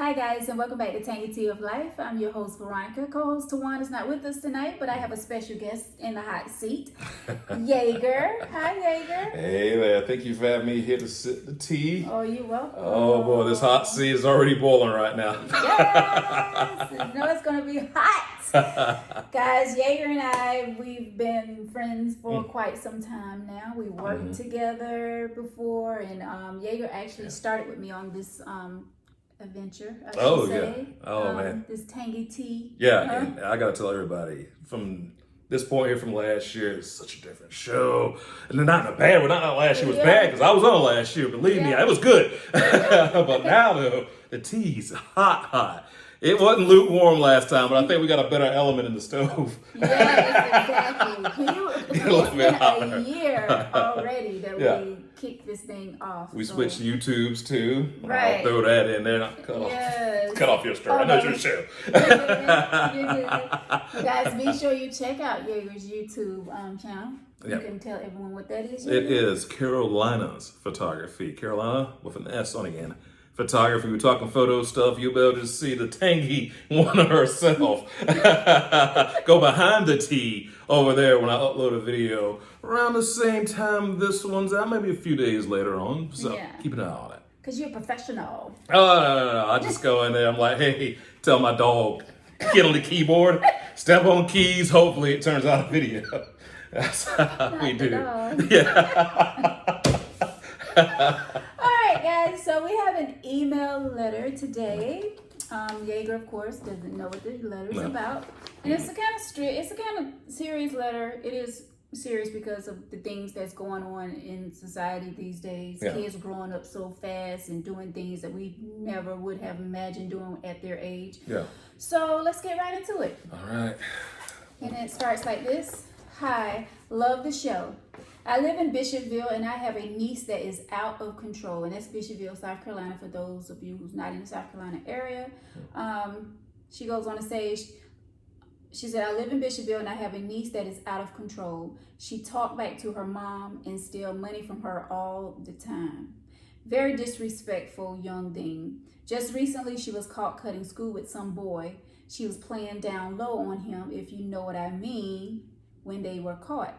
Hi guys, and welcome back to Tangy Tea of Life. I'm your host Veronica. Co-host Tawan is not with us tonight, but I have a special guest in the hot seat, Jaeger. Hi Jaeger. Hey there, thank you for having me here to sip the tea. Oh, you're welcome. Oh boy, this hot seat is already boiling right now. Yes, you know it's gonna be hot. Guys, Jaeger and I, we've been friends for quite some time now. We worked together before, and Jaeger actually started with me on this adventure, I should say. Oh man, this Tangy Tea. Yeah, and I gotta tell everybody from this point here from last year, it's such a different show. And then not in a bad way, not last year was bad, because I was on last year, believe me, it was good. But now though, the tea's hot. It wasn't lukewarm last time, but I think we got a better element in the stove. Yes, exactly. It's been a year already that we kicked this thing off. We switched YouTubes too. Right. I'll throw that in there. Cut off your story. I know it's your show. You guys, be sure you check out Jaeger's YouTube channel. You can tell everyone what that is. It is Carolina's Photography. Carolina with an S on the end. Photography. We're talking photo stuff. You'll be able to see the Tangy one herself go behind the tea over there when I upload a video around the same time this one's out, maybe a few days later on. So keep an eye on it. Because you're a professional. Oh, no. I just go in there. I'm like, hey, tell my dog, get on the keyboard, step on keys. Hopefully it turns out a video. That's how we do. Yeah. Guys, so we have an email letter today. Jaeger, of course, doesn't know what the letter is about, and it's a kind of serious letter. It is serious because of the things that's going on in society these days. Kids growing up so fast and doing things that we never would have imagined doing at their age. So let's get right into it. All right. And it starts like this. Hi, love the show. I live in Bishopville, and I have a niece that is out of control. And that's Bishopville, South Carolina, for those of you who's not in the South Carolina area. She goes on to say, she said, I live in Bishopville, and I have a niece that is out of control. She talked back to her mom and steal money from her all the time. Very disrespectful young thing. Just recently, she was caught cutting school with some boy. She was playing down low on him, if you know what I mean, when they were caught.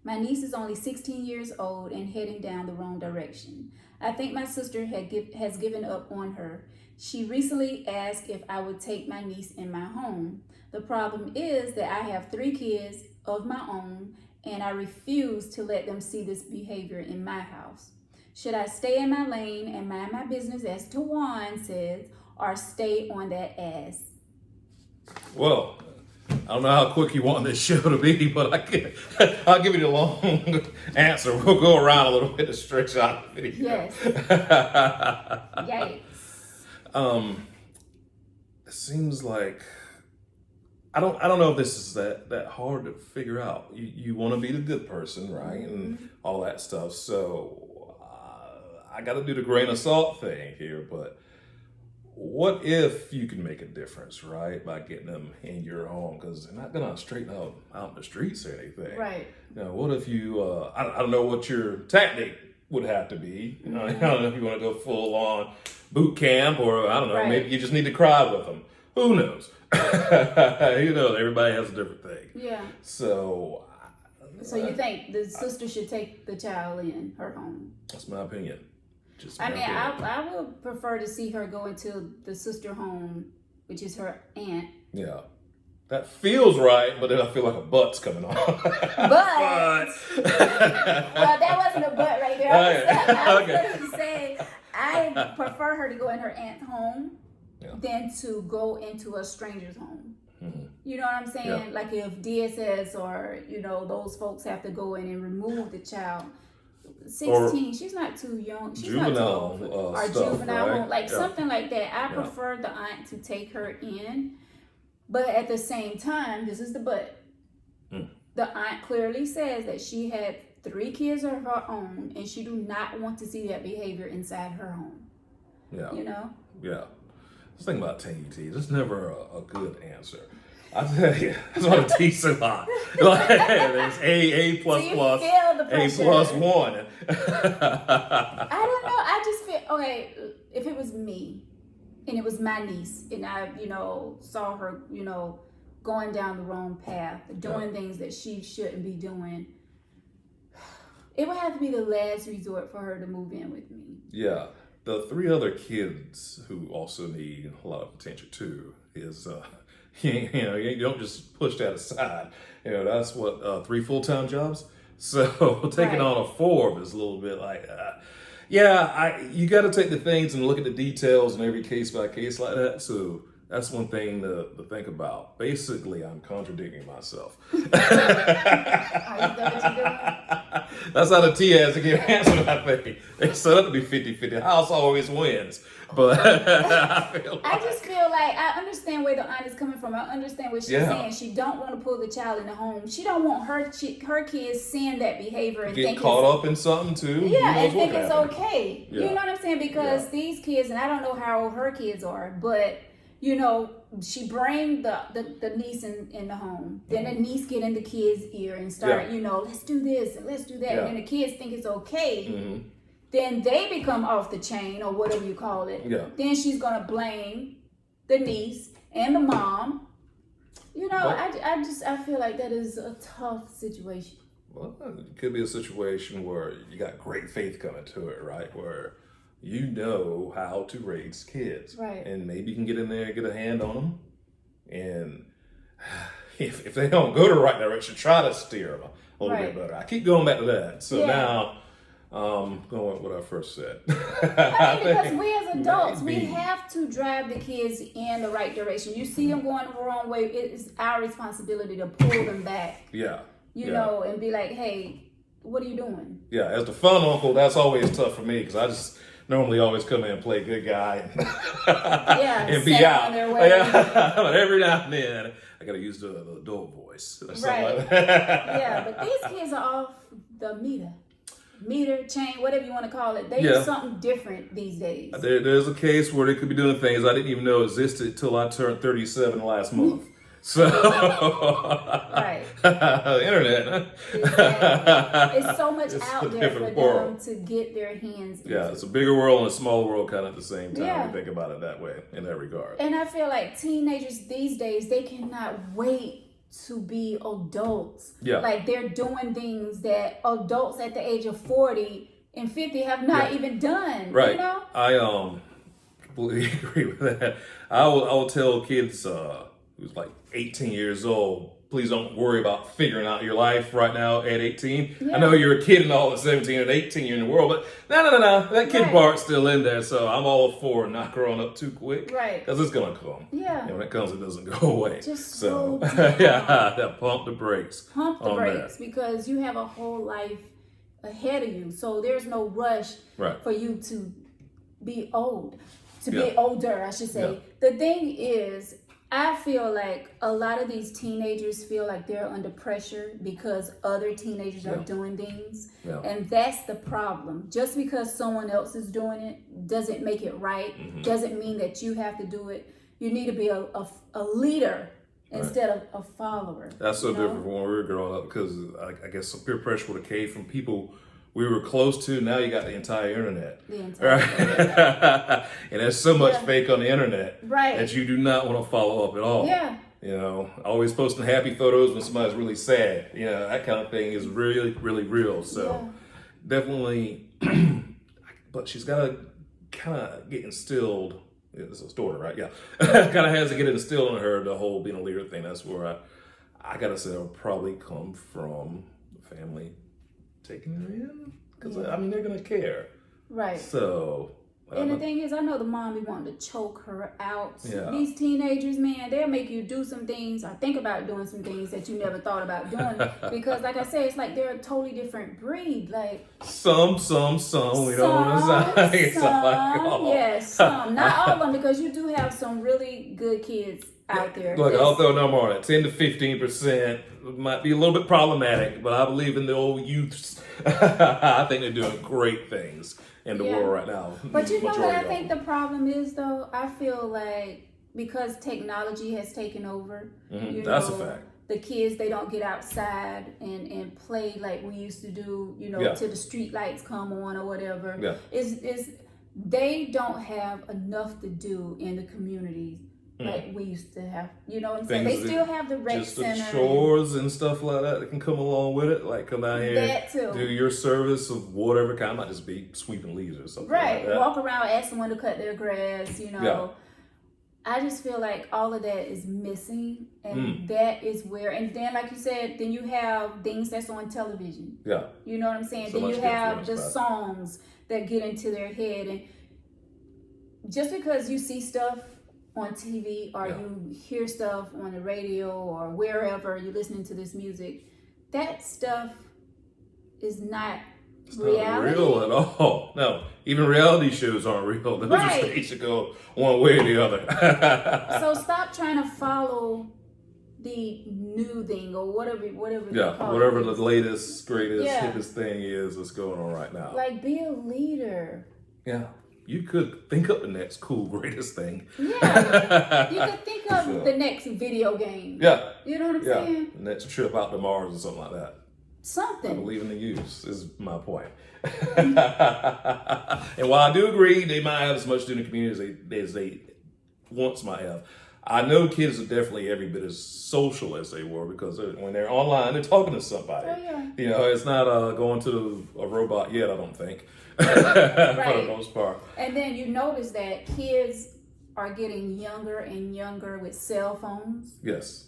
My niece is only 16 years old and heading down the wrong direction. I think my sister has given up on her. She recently asked if I would take my niece in my home. The problem is that I have 3 kids of my own, and I refuse to let them see this behavior in my house. Should I stay in my lane and mind my business, as Tawan says, or stay on that ass? Well, I don't know how quick you want this show to be, but I'll give you the long answer. We'll go around a little bit to stretch out the video. Yes. Yikes. It seems like I don't know if this is that hard to figure out. You want to be the good person, right, and all that stuff. So I got to do the grain of salt thing here, but. What if you can make a difference, right, by getting them in your home? Because they're not going to straighten out in the streets or anything. Right. You know, what if you, I don't know what your tactic would have to be. You know, I don't know if you want to go full on boot camp or, I don't know, maybe you just need to cry with them. Who knows? You know, everybody has a different thing. Yeah. So you think the sister should take the child in her home? That's my opinion. I would prefer to see her go into the sister home, which is her aunt. Yeah. That feels right, but then I feel like a butt's coming on. But well, that wasn't a butt right there. I was going to say, I prefer her to go in her aunt's home than to go into a stranger's home. You know what I'm saying? Yeah. Like if DSS or, those folks have to go in and remove the child. 16, she's not too young. She's not too old. Or juvenile, right? Something like that. I prefer the aunt to take her in. But at the same time, this is the but. The aunt clearly says that she had 3 kids of her own, and she do not want to see that behavior inside her home. Yeah. You know? Yeah. This thing about Tangy tea, there's never a good answer. I tell you, that's why the tea's so hot. Like, there's A plus so plus, A plus 1. I don't know. I just feel, okay, if it was me, and it was my niece, and I, saw her, going down the wrong path, doing things that she shouldn't be doing, it would have to be the last resort for her to move in with me. Yeah. The 3 other kids who also need a lot of attention too is, you don't just push that aside. That's what, 3 full-time jobs? So taking on a 4th is a little bit like, you got to take the things and look at the details in every case by case like that. So that's one thing to think about. Basically, I'm contradicting myself. That's how the T has to get answered, I think. They set up to be 50-50. The house always wins. But I just feel like I understand where the aunt is coming from. I understand what she's saying. She don't want to pull the child in the home. She don't want her kids seeing that behavior and get caught up in something too. Yeah, and think it's okay. Yeah. You know what I'm saying? Because these kids, and I don't know how old her kids are, but she bring the niece in the home. Then the niece get in the kid's ear and start, let's do this and let's do that. And then the kids think it's okay. Mm-hmm. Then they become off the chain or whatever you call it. Yeah. Then she's going to blame the niece and the mom. I feel like that is a tough situation. Well, it could be a situation where you got great faith coming to it, right? Where you know how to raise kids. Right. And maybe you can get in there and get a hand on them. And if they don't go the right direction, try to steer them a little bit better. I keep going back to that. So now, going with what I first said. Because we as adults, we have to drive the kids in the right direction. You see them going the wrong way, it is our responsibility to pull them back. Yeah. And be like, hey, what are you doing? Yeah, as the fun uncle, that's always tough for me because I just normally always come in and play good guy and be out. But every now and then, I got to use the adult voice. Right. Like that. But these kids are off the meter, chain, whatever you want to call it. They do something different these days. There's a case where they could be doing things I didn't even know existed until I turned 37 last month. So, right. Internet. Exactly. It's so much out there for world. them to get their hands into. Yeah, it's a bigger world and a smaller world kind of at the same time. Yeah. We think about it that way, in that regard. And I feel like teenagers these days, they cannot wait to be adults. Yeah. Like they're doing things that adults at the age of 40 and 50 have not even done. Right. I completely agree with that. I will tell kids who's like 18 years old, please don't worry about figuring out your life right now at 18. Yeah. I know you're a kid and all at 17 and 18 you're in the world, but no. That kid part's still in there, so I'm all for not growing up too quick. Right. Because it's going to come. Yeah. And when it comes, it doesn't go away. Just slow down. Pump the brakes. Pump the brakes because you have a whole life ahead of you. So there's no rush for you to be old. To be older, I should say. Yeah. The thing is, I feel like a lot of these teenagers feel like they're under pressure because other teenagers are doing things. Yeah. And that's the problem. Just because someone else is doing it doesn't make it right. Mm-hmm. Doesn't mean that you have to do it. You need to be a leader instead of a follower. That's so different from when we were growing up because I guess some peer pressure would have came from people we were close to. Now you got the entire internet. Internet. And there's so much fake on the internet that you do not want to follow up at all. Yeah. Always posting happy photos when somebody's really sad. That kind of thing is really, really real. So definitely, but she's got to kind of get instilled. It's a daughter, right? Yeah. Kind of has to get it instilled in her, the whole being a leader thing. That's where I got to say it'll probably come from the family taking her in because they're gonna care, right? So and the thing is, I know the mom be wanting to choke her out. These teenagers, man, they'll make you do some things or think about doing some things that you never thought about doing because, like I said, it's like they're a totally different breed. Like some. We don't want to say some. Not all of them because you do have some really good kids out there. Look, I'll throw a number on it. 10 to 15% might be a little bit problematic, but I believe in the old youths. I think they're doing great things in the world right now. But you know what I think the problem is, though? I feel like because technology has taken over, that's a fact. The kids, they don't get outside and play like we used to do, till the street lights come on or whatever. Yeah. they don't have enough to do in the communities like we used to have. You know what I'm saying? They still have the rec just center. The chores and stuff like that can come along with it. Like come down here That too. do your service of whatever kind. Might just be sweeping leaves or something like that. Walk around, ask someone to cut their grass, you know. Yeah. I just feel like all of that is missing, and that is where, and then like you said, then you have things that's on television. Yeah. You know what I'm saying? So then you have the right. songs that get into their head, and just because you see stuff on TV or you hear stuff on the radio or wherever you're listening to this music, that stuff is not reality. Not real at all. No, even reality shows aren't real. Those Right. they should go one way or the other. So stop trying to follow the new thing or whatever they call whatever it. the latest, greatest, Yeah. hippest thing is that's going on right now. Like, be a leader. Yeah, you could think up the next cool, greatest thing. Yeah, you could think of the next video game. Yeah, You know what I'm saying? the next trip out to Mars or something like that. I Something. believe in the use is my point. And while I do agree they might have as much to do in the community as they once might have, I know kids are definitely every bit as social as they were because when they're online, they're talking to somebody. Oh, yeah. You know, it's not going to a robot yet, I don't think, for the most part. And then you notice that kids are getting younger and younger with cell phones. Yes.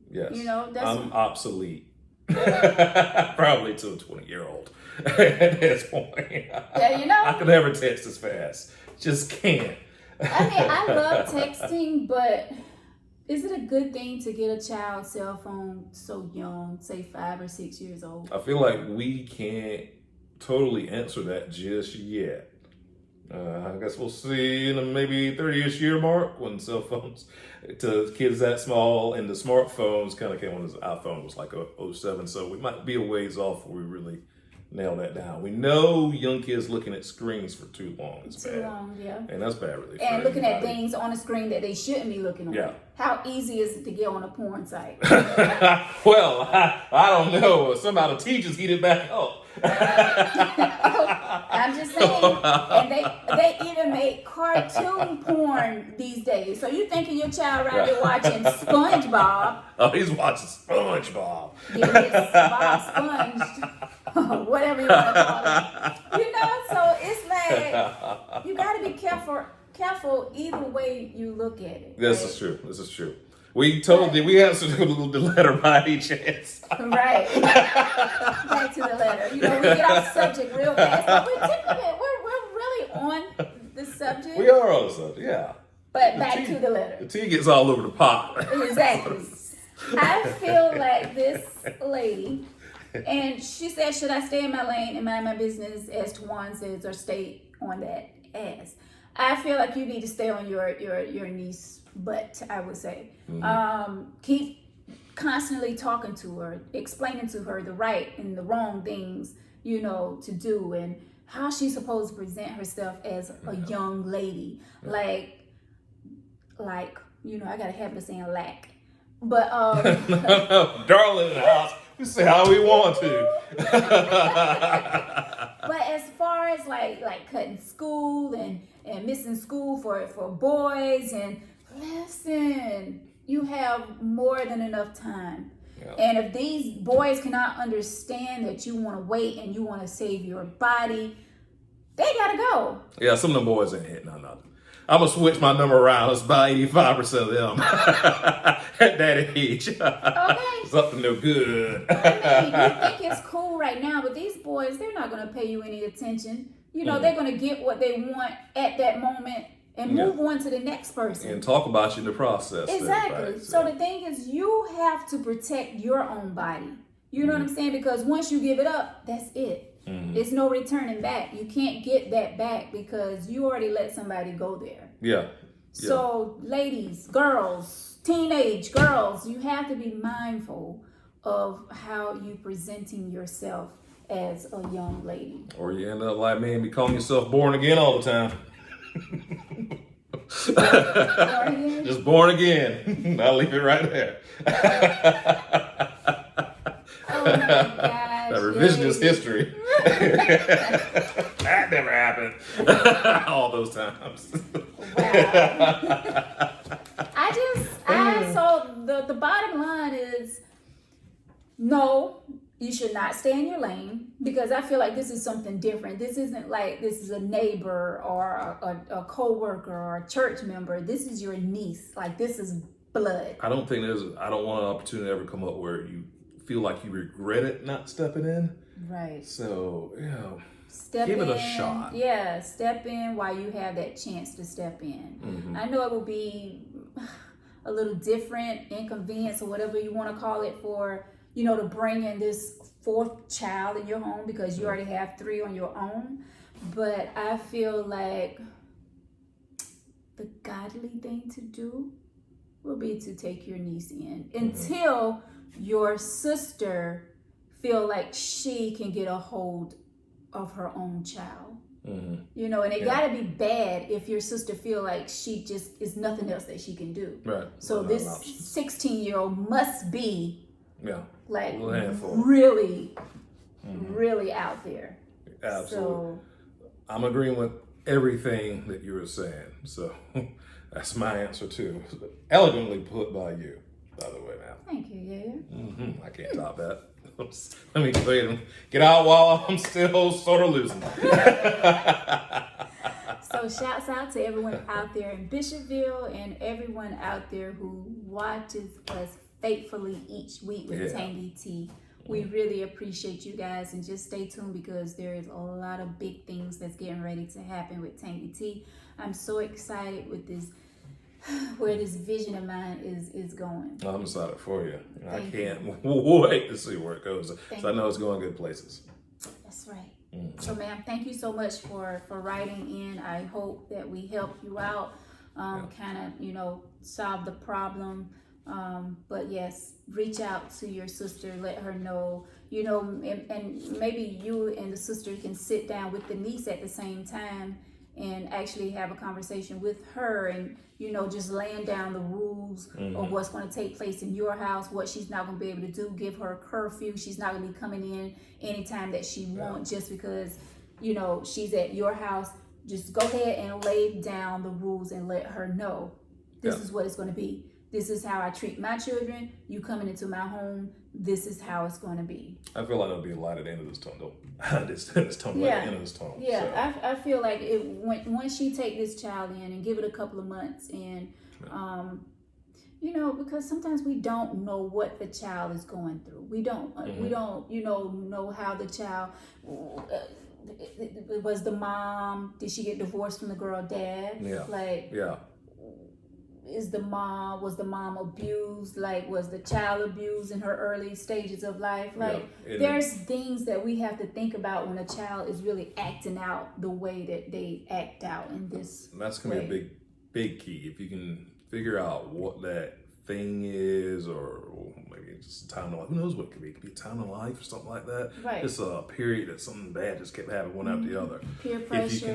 Yes. You know, that's I'm obsolete. Probably to a 20-year-old at this point. Yeah, you know. I could never text as fast. Just can't. I mean, I love texting, but is it a good thing to get a child's cell phone so young, say 5 or 6 years old? I feel like we can't totally answer that just yet. I guess we'll see in a maybe 30-ish year mark when cell phones to kids that small and the smartphones kind of came when the iPhone was like 07. So we might be a ways off before we really nail that down. We know young kids looking at screens for too long is bad. Too long, yeah. And that's bad really. And for looking at anybody. things on the screen that they shouldn't be looking on. Yeah. How easy is it to get on a porn site? Well, I don't know. Somehow the teachers heat it back up. I'm just saying. And they even make cartoon porn these days. So you thinking your child right there watching SpongeBob. Oh, he's watching SpongeBob. Get his Bob sponged. Whatever you want to call it. You know, so it's like you gotta be careful either way you look at it. This right? is true. This is true. We answered the letter by any chance. Right. Back to the letter. You know, we get off subject real fast, but we're really on the subject. We are on the subject, yeah. But back to the letter. The tea gets all over the pot. Exactly. I feel like this lady, and she said, should I stay in my lane and mind my business, as Tawan says, or stay on that ass? I feel like you need to stay on your niece butt, I would say. Keep constantly talking to her, explaining to her the right and the wrong things, you know, to do, and how she's supposed to present herself as a young lady. Like, you know, I got a habit of saying lack. But darling in the house, we say how we want to. But as far as like cutting school and missing school for boys, and listen, you have more than enough time. Yeah. And if these boys cannot understand that you want to wait and you want to save your body, they gotta go. Yeah, some of them boys ain't hitting on nothing. I'm gonna switch my number around. It's about 85% of them at that age. Okay. Something no good. I mean, you think it's cool right now, but these boys, they're not gonna pay you any attention. You know, they're gonna get what they want at that moment and move on to the next person. And talk about you in the process. Exactly. So the thing is, you have to protect your own body. You know what I'm saying? Because once you give it up, that's it. It's no returning back. You can't get that back because you already let somebody go there. Yeah. So ladies, girls, teenage girls, you have to be mindful of how you presenting yourself as a young lady. Or you end up like me and be calling yourself born again all the time. Just born again. I'll leave it right there. Oh my gosh. That revisionist history. That never happened. All those times. Wow. So the bottom line is, no, you should not stay in your lane, because I feel like this is something different. This isn't like this is a neighbor or a co-worker or a church member. This is your niece. Like, this is blood. I don't want an opportunity to ever come up where you feel like you regret it not stepping in. Right. So, Give it a shot. Yeah, step in while you have that chance to step in. Mm-hmm. I know it will be a little different, inconvenience, or whatever you want to call it, for, to bring in this fourth child in your home, because you already have 3 on your own. But I feel like the godly thing to do will be to take your niece in until your sister feel like she can get a hold of her own child. Mm-hmm. And it gotta be bad if your sister feel like she just is nothing else that she can do. Right. So this 16-year-old must be like really, really out there. Absolutely. So, I'm agreeing with everything that you were saying. So that's my answer too. Elegantly put by you, by the way, man. Thank you, yeah. I can't top that. Let me go ahead and get out while I'm still sort of losing. So shouts out to everyone out there in Bishopville and everyone out there who watches us faithfully each week with Tangy Tea. We really appreciate you guys, and just stay tuned, because there is a lot of big things that's getting ready to happen with Tangy Tea. I'm so excited with this, where this vision of mine is going. I'm excited for you. I can't wait to see where it goes. So I know it's going good places. That's right. So, ma'am, thank you so much for writing in. I hope that we help you out, kind of, solve the problem. But yes, reach out to your sister, let her know, and maybe you and the sister can sit down with the niece at the same time and actually have a conversation with her, and just laying down the rules of what's going to take place in your house, what she's not going to be able to do. Give her a curfew. She's not going to be coming in anytime that she wants, just because she's at your house. Just go ahead and lay down the rules and let her know this is what it's going to be. This is how I treat my children. You coming into my home, this is how it's going to be. I feel like there'll be a light at the end of this tunnel. This tunnel, at the end of this tunnel. Yeah, so. I feel like once she take this child in and give it a couple of months, and because sometimes we don't know what the child is going through. We don't know how the child was. The mom, did she get divorced from the girl dad? Was the mom abused? Like, was the child abused in her early stages of life? Like, there's things that we have to think about when a child is really acting out the way that they act out in this. That's gonna be a big key. If you can figure out what that thing is, or maybe it's just a time of life. Who knows what it could be? It could be a time of life or something like that. Right. Just a period that something bad just kept happening one after the other. Peer pressure.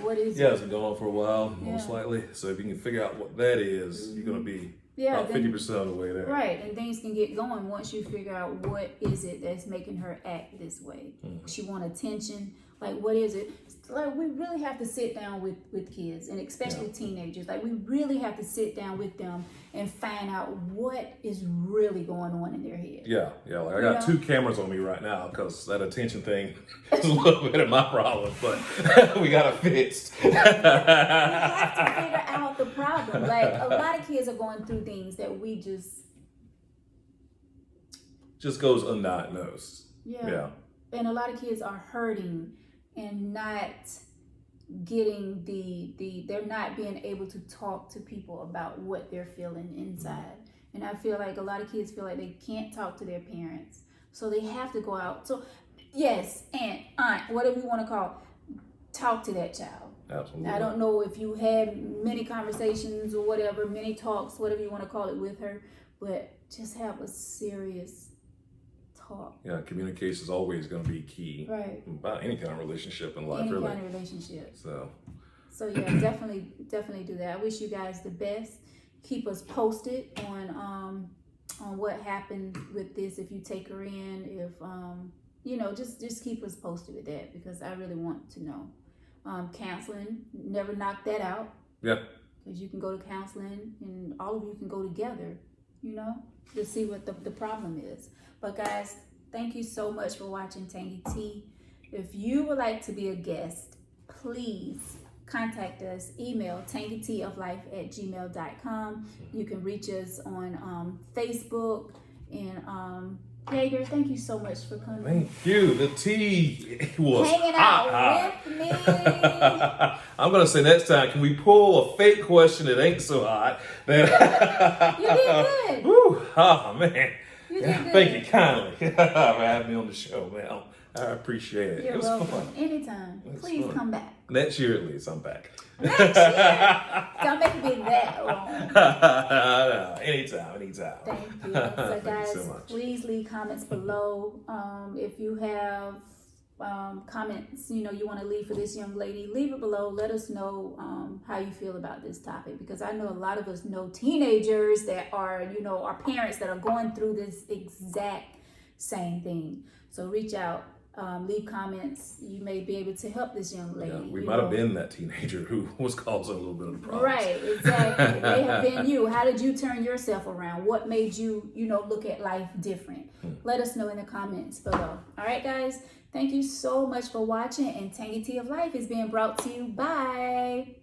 What is it? Yeah, it's been going on for a while, most likely. So if you can figure out what that is, you're going to be about 50% of the way there. Right, and things can get going once you figure out what is it that's making her act this way. She want attention. Like, what is it? Like, we really have to sit down with kids, and especially teenagers. Like, we really have to sit down with them and find out what is really going on in their head. Yeah. Like, I got 2 cameras on me right now because that attention thing is a little bit of my problem, but we got it fixed. We have to figure out the problem. Like, a lot of kids are going through things that we just goes undiagnosed. Yeah. And a lot of kids are hurting and not getting they're not being able to talk to people about what they're feeling inside. And I feel like a lot of kids feel like they can't talk to their parents, so they have to go out. So yes, aunt, whatever you want to call it, talk to that child. Absolutely. I don't know if you had many conversations or whatever, many talks, whatever you want to call it, with her, but just have a serious talk. Yeah, communication is always going to be key. Right. About any kind of relationship in life, really. Any kind of relationship. So yeah, definitely do that. I wish you guys the best. Keep us posted on what happened with this. If you take her in, just keep us posted with that because I really want to know. Counseling, never knock that out. Yeah. Because you can go to counseling and all of you can go together, to see what the problem is. But guys, thank you so much for watching Tangy Tea. If you would like to be a guest, please contact us. Email tangyteaoflife@gmail.com. You can reach us on Facebook. And Jaeger, thank you so much for coming. Thank you. The tea was hanging out with me. I'm gonna say next time, can we pull a fake question that ain't so hot? You did good. Woo, oh man. You did good. Thank you kindly for having me on the show, man. I appreciate it. You're it was welcome. fun. Anytime. Please fun. come back. Next year at least, I'm back. Next year? Don't make it be that long. No, anytime. Thank you. So Thank guys, you so much. please leave comments below. If you have comments, you want to leave for this young lady, leave it below. Let us know how you feel about this topic, because I know a lot of us know teenagers that are, our parents that are going through this exact same thing. So reach out. Leave comments. You may be able to help this young lady. Yeah, we might have been that teenager who was causing a little bit of the problem. Right, exactly. They have been you. How did you turn yourself around? What made you, look at life different? Let us know in the comments below. All right, guys. Thank you so much for watching. And Tangy Tea of Life is being brought to you by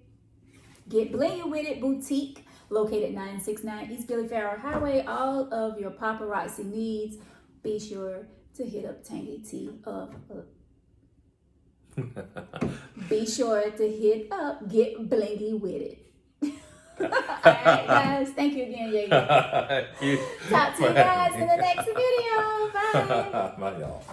Get Blingy With It Boutique, located 969 East Billy Farrell Highway. All of your paparazzi needs. Be sure to hit up Tangy Tea of Be sure to hit up Get Blingy With It. All right, guys. Thank you again, Jaeger. Talk to you guys in the next video. Bye. Bye, y'all.